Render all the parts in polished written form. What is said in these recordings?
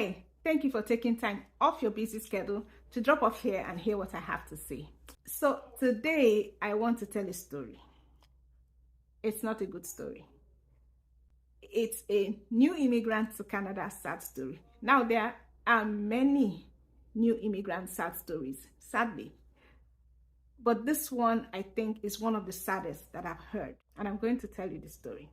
Hi, thank you for taking time off your busy schedule to drop off here and hear what I have to say. So today I want to tell a story. It's not a good story. It's a new immigrant to Canada sad story. Now there are many new immigrant sad stories, sadly. But this one I think is one of the saddest that I've heard. And I'm going to tell you the story.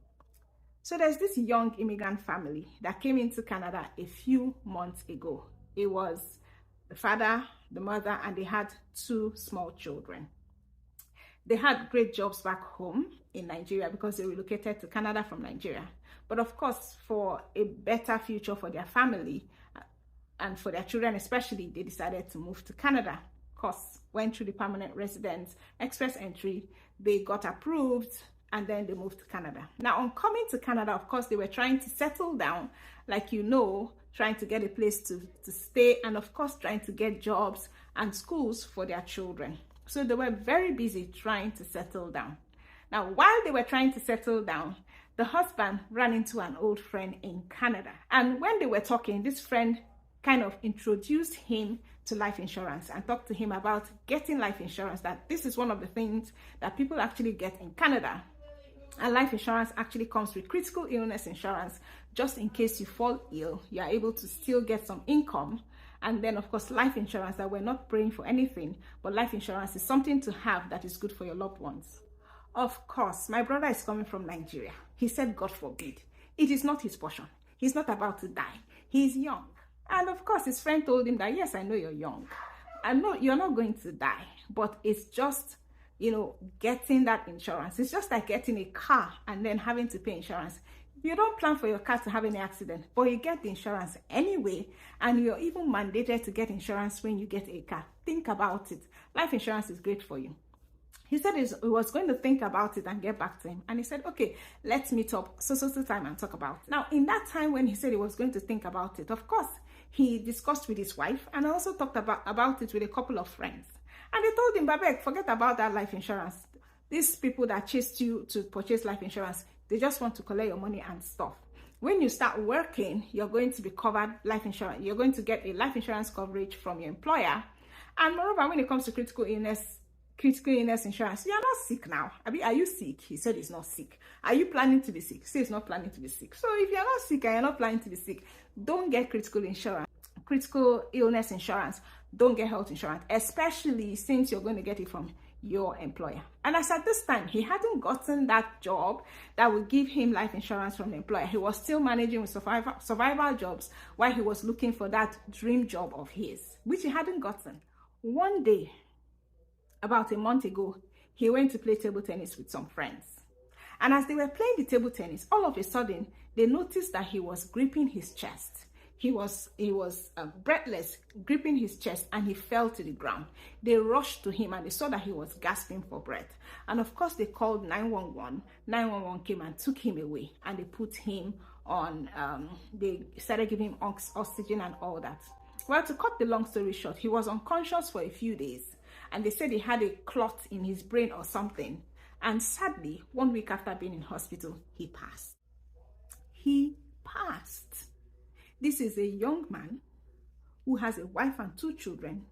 So there's this young immigrant family that came into Canada a few months ago. It was the father, the mother, and they had two small children. They had great jobs back home in Nigeria because they relocated to Canada from Nigeria. But of course, for a better future for their family and for their children especially, they decided to move to Canada. Of course, went through the permanent residence, express entry, they got approved, and then they moved to Canada. Now, on coming to Canada, of course, they were trying to settle down, like trying to get a place to stay, and of course, trying to get jobs and schools for their children. So they were very busy trying to settle down. Now, while they were trying to settle down, the husband ran into an old friend in Canada. And when they were talking, this friend kind of introduced him to life insurance and talked to him about getting life insurance, that this is one of the things that people actually get in Canada. And life insurance actually comes with critical illness insurance. Just in case you fall ill, you are able to still get some income. And then, of course, life insurance, that we're not praying for anything, but life insurance is something to have that is good for your loved ones. Of course, my brother is coming from Nigeria. He said, God forbid. It is not his portion. He's not about to die. He's young. And of course, his friend told him that, yes, I know you're young. I know you're not going to die, but it's just getting that insurance. It's just like getting a car and then having to pay insurance. You don't plan for your car to have any accident, but you get the insurance anyway, and you're even mandated to get insurance when you get a car. Think about it. Life insurance is great for you. He said he was going to think about it and get back to him. And he said, okay, let's meet up so time and talk about it. Now, in that time when he said he was going to think about it, of course, he discussed with his wife and also talked about it with a couple of friends. And they told him, Babek, forget about that life insurance. These people that chased you to purchase life insurance, they just want to collect your money and stuff. When you start working, you're going to be covered life insurance. You're going to get a life insurance coverage from your employer. And moreover, when it comes to critical illness insurance, you're not sick now. Are you sick? He said he's not sick. Are you planning to be sick? He said he's not planning to be sick. So if you're not sick and you're not planning to be sick, don't get critical illness insurance. Don't get health insurance, especially since you're going to get it from your employer. And as at this time, he hadn't gotten that job that would give him life insurance from the employer. He was still managing with survival jobs while he was looking for that dream job of his, which he hadn't gotten. One day, about a month ago, he went to play table tennis with some friends. And as they were playing the table tennis, all of a sudden, they noticed that he was gripping his chest. He was breathless, gripping his chest, and he fell to the ground. They rushed to him and they saw that he was gasping for breath. And of course, they called 911. 911 came and took him away, and they put him on, they started giving him oxygen and all that. Well, to cut the long story short, he was unconscious for a few days, and they said he had a clot in his brain or something. And sadly, 1 week after being in hospital, he passed. He passed. This is a young man who has a wife and two children,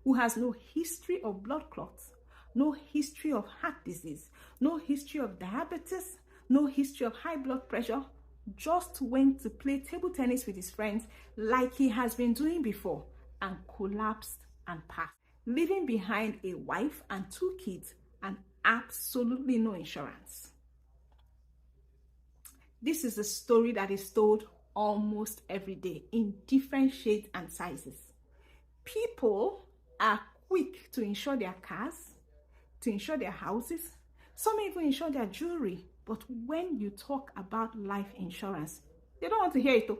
who has no history of blood clots, no history of heart disease, no history of diabetes, no history of high blood pressure, just went to play table tennis with his friends like he has been doing before, and collapsed and passed, leaving behind a wife and two kids and absolutely no insurance. This is a story that is told almost every day in different shades and sizes. People are quick to insure their cars, to insure their houses. Some even insure their jewelry. But when you talk about life insurance, they don't want to hear it.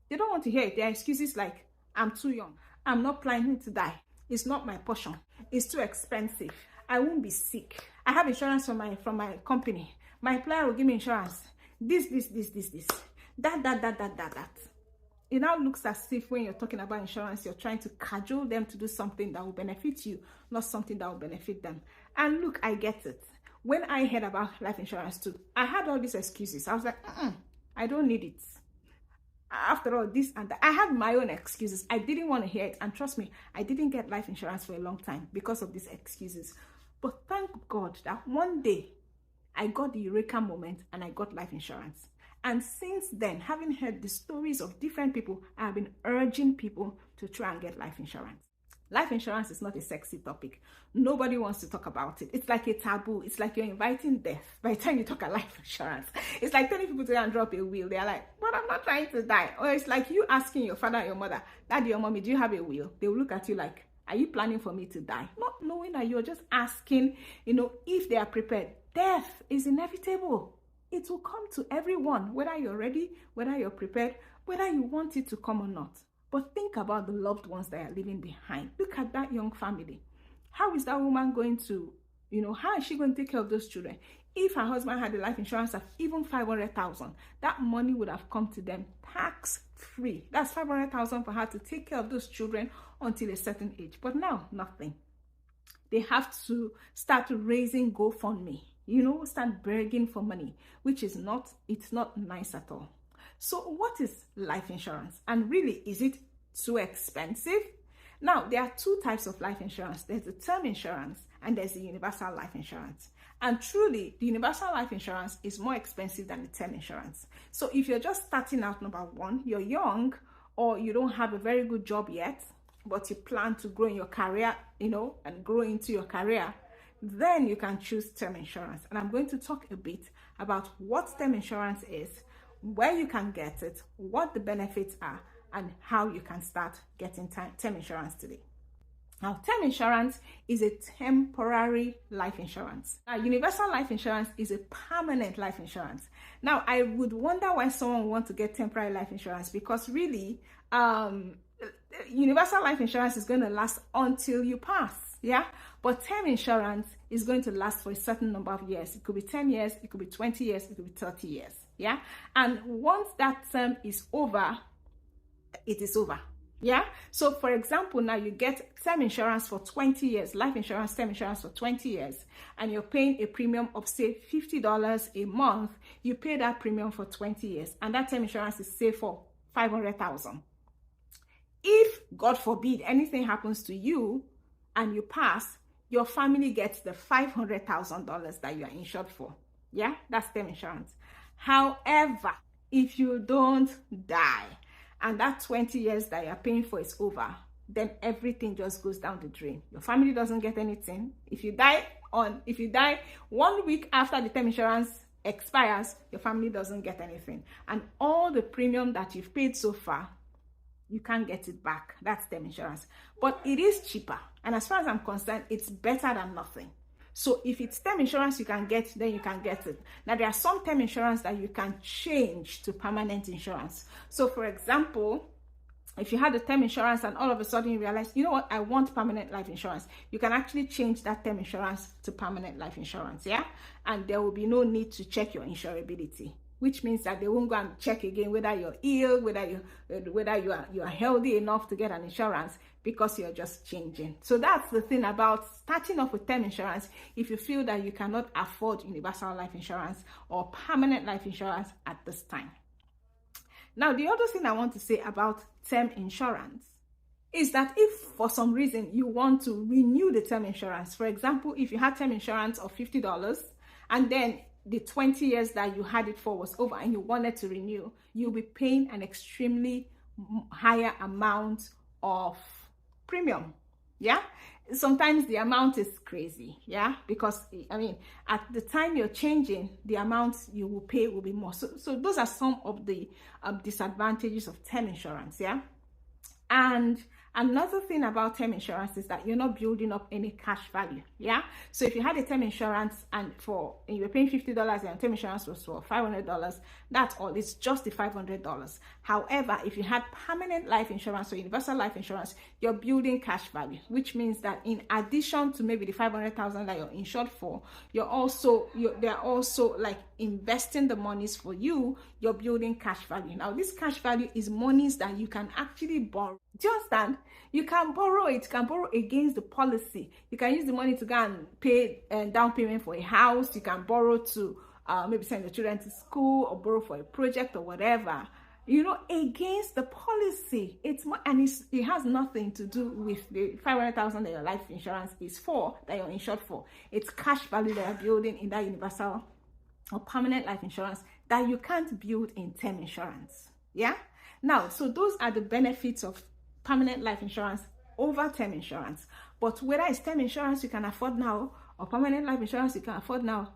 They don't want to hear it. There are excuses like, I'm too young. I'm not planning to die. It's not my portion. It's too expensive. I won't be sick. I have insurance from my company. My employer will give me insurance. This. That. It now looks as if when you're talking about insurance, you're trying to cajole them to do something that will benefit you, not something that will benefit them. And look, I get it. When I heard about life insurance too, I had all these excuses. I was like, I don't need it. After all, this and that. I had my own excuses. I didn't want to hear it. And trust me, I didn't get life insurance for a long time because of these excuses. But thank God that one day I got the eureka moment and I got life insurance. And since then, having heard the stories of different people, I have been urging people to try and get life insurance. Life insurance is not a sexy topic. Nobody wants to talk about it. It's like a taboo. It's like you're inviting death by the time you talk about life insurance. It's like telling people to go and drop a will. They're like, but I'm not trying to die. Or it's like you asking your father or your mother, Daddy or Mommy, do you have a will? They will look at you like, are you planning for me to die? Not knowing that you're just asking, if they are prepared. Death is inevitable. It will come to everyone, whether you're ready, whether you're prepared, whether you want it to come or not. But think about the loved ones that are leaving behind. Look at that young family. How is that woman going to, how is she going to take care of those children? If her husband had a life insurance of even $500,000, that money would have come to them tax-free. That's $500,000 for her to take care of those children until a certain age. But now, nothing. They have to start raising GoFundMe, start begging for money, which is not nice at all. So what is life insurance? And really, is it too expensive? Now, there are two types of life insurance. There's the term insurance and there's the universal life insurance. And truly, the universal life insurance is more expensive than the term insurance. So if you're just starting out, number one, you're young or you don't have a very good job yet, but you plan to grow in your career, and grow into your career, then you can choose term insurance. And I'm going to talk a bit about what term insurance is, where you can get it, what the benefits are, and how you can start getting term insurance today. Now, term insurance is a temporary life insurance. Now, universal life insurance is a permanent life insurance. Now, I would wonder why someone would want to get temporary life insurance, because really, universal life insurance is going to last until you pass, yeah? But term insurance is going to last for a certain number of years. It could be 10 years, it could be 20 years, it could be 30 years, yeah? And once that term is over, it is over, yeah? So for example, now you get term insurance for 20 years, life insurance, term insurance for 20 years, and you're paying a premium of say $50 a month. You pay that premium for 20 years, and that term insurance is say for $500,000. If, God forbid, anything happens to you and you pass, your family gets the $500,000 that you are insured for. Yeah, that's term insurance. However, if you don't die and that 20 years that you're paying for is over, then everything just goes down the drain. Your family doesn't get anything. If you die 1 week after the term insurance expires, your family doesn't get anything. And all the premium that you've paid so far, you can't get it back. That's term insurance. But it is cheaper. And as far as I'm concerned, it's better than nothing. So if it's term insurance you can get, then you can get it. Now, there are some term insurance that you can change to permanent insurance. So for example, if you had a term insurance and all of a sudden you realize, you know what, I want permanent life insurance, you can actually change that term insurance to permanent life insurance, yeah? And there will be no need to check your insurability, which means that they won't go and check again whether you're ill, whether you are healthy enough to get an insurance, because you're just changing. So that's the thing about starting off with term insurance. If you feel that you cannot afford universal life insurance or permanent life insurance at this time. Now, the other thing I want to say about term insurance is that if for some reason you want to renew the term insurance, for example, if you had term insurance of $50 and then the 20 years that you had it for was over and you wanted to renew, you'll be paying an extremely higher amount of premium, yeah? Sometimes the amount is crazy, yeah? Because, I mean, at the time you're changing, the amount you will pay will be more. So those are some of the disadvantages of term insurance, yeah? And another thing about term insurance is that you're not building up any cash value, yeah? So if you had a term insurance and you were paying $50 and term insurance was for $500, that's all. It's just the $500. However, if you had permanent life insurance or universal life insurance, you're building cash value, which means that in addition to maybe the $500,000 that you're insured for, they're also like investing the monies for you. You're building cash value. Now, this cash value is monies that you can actually borrow. Do you understand? You can borrow it. You can borrow against the policy. You can use the money to go and pay down payment for a house. You can borrow to maybe send your children to school or borrow for a project or whatever. against the policy. It's more, and it has nothing to do with the 500,000 that your life insurance is for, that you're insured for. It's cash value that you're building in that universal or permanent life insurance that you can't build in term insurance. Yeah. Now, so those are the benefits of permanent life insurance over term insurance. But whether it's term insurance you can afford now or permanent life insurance you can afford now,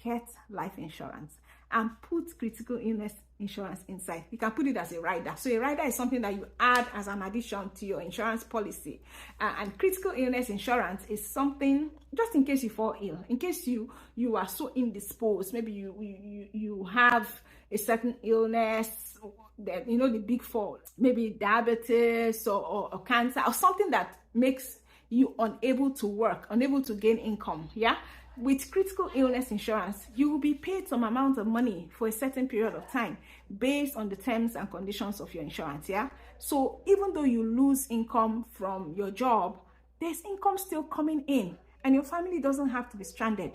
get life insurance and put critical illness insurance inside. You can put it as a rider. So a rider is something that you add as an addition to your insurance policy. And critical illness insurance is something just in case you fall ill, in case you are so indisposed, maybe you have a certain illness, that the big four, maybe diabetes or cancer or something that makes you unable to work, unable to gain income. Yeah. With critical illness insurance, you will be paid some amount of money for a certain period of time based on the terms and conditions of your insurance. Yeah. So even though you lose income from your job, there's income still coming in and your family doesn't have to be stranded.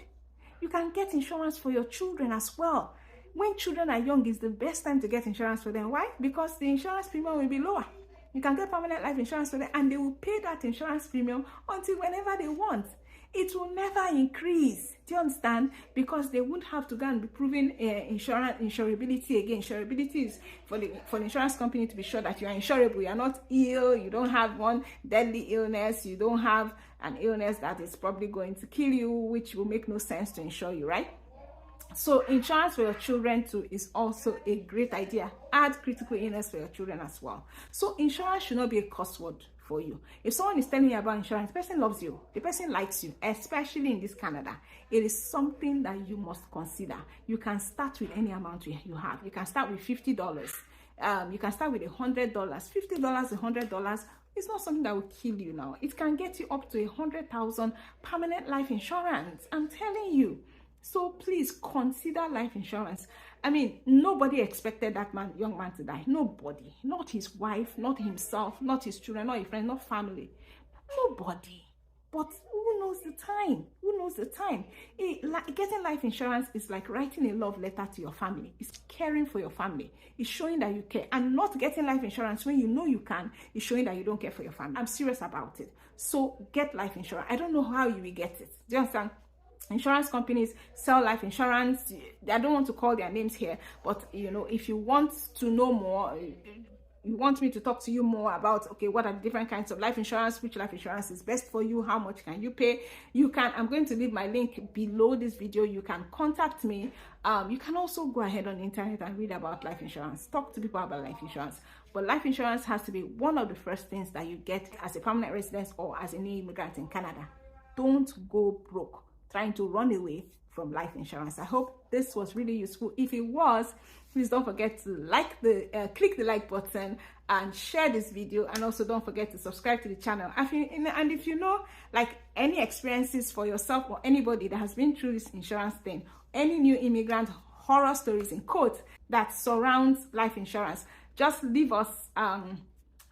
You can get insurance for your children as well. When children are young, is the best time to get insurance for them. Why? Because the insurance premium will be lower. You can get permanent life insurance for them and they will pay that insurance premium until whenever they want. It will never increase. Do you understand? Because they won't have to go and be proving insurability again. Insurability is for the insurance company to be sure that you are insurable. You are not ill. You don't have one deadly illness. You don't have an illness that is probably going to kill you, which will make no sense to insure you, right? So insurance for your children too is also a great idea. Add critical illness for your children as well. So insurance should not be a cuss word for you. If someone is telling you about insurance, the person loves you, the person likes you, especially in this Canada. It is something that you must consider. You can start with any amount you have. You can start with $50. You can start with $100. $50, $100. It's not something that will kill you now. It can get you up to 100,000 permanent life insurance. I'm telling you. So please consider life insurance. I mean, nobody expected that young man to die. Nobody. Not his wife, not himself, not his children, not his friends, not family. Nobody. But who knows the time? Who knows the time? Getting life insurance is like writing a love letter to your family. It's caring for your family. It's showing that you care. And not getting life insurance when you know you can is showing that you don't care for your family. I'm serious about it. So get life insurance. I don't know how you will get it. Do you understand? Insurance companies sell life insurance. I don't want to call their names here, but if you want to know more, you want me to talk to you more about, okay, what are the different kinds of life insurance, which life insurance is best for you, how much can you pay, I'm going to leave my link below this video. You can contact me. You can also go ahead on the internet and read about life insurance, talk to people about life insurance. But life insurance has to be one of the first things that you get as a permanent resident or as a new immigrant in Canada. Don't go broke trying to run away from life insurance. I hope this was really useful. If it was, please don't forget to click the like button and share this video, and also don't forget to subscribe to the channel. And if you know like any experiences for yourself or anybody that has been through this insurance thing, any new immigrant horror stories in quotes that surrounds life insurance, just leave us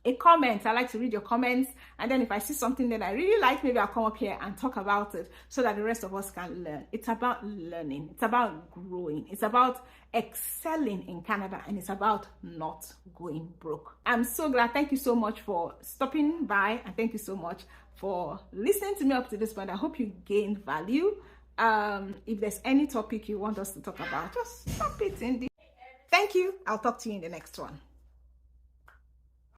a comment. I like to read your comments, and then if I see something that I really like, maybe I'll come up here and talk about it so that the rest of us can learn. It's about learning, it's about growing, it's about excelling in Canada, and it's about not going broke. I'm so glad. Thank you so much for stopping by, and thank you so much for listening to me up to this point. I hope you gained value. If there's any topic you want us to talk about, just stop it in the. Thank you. I'll talk to you in the next one.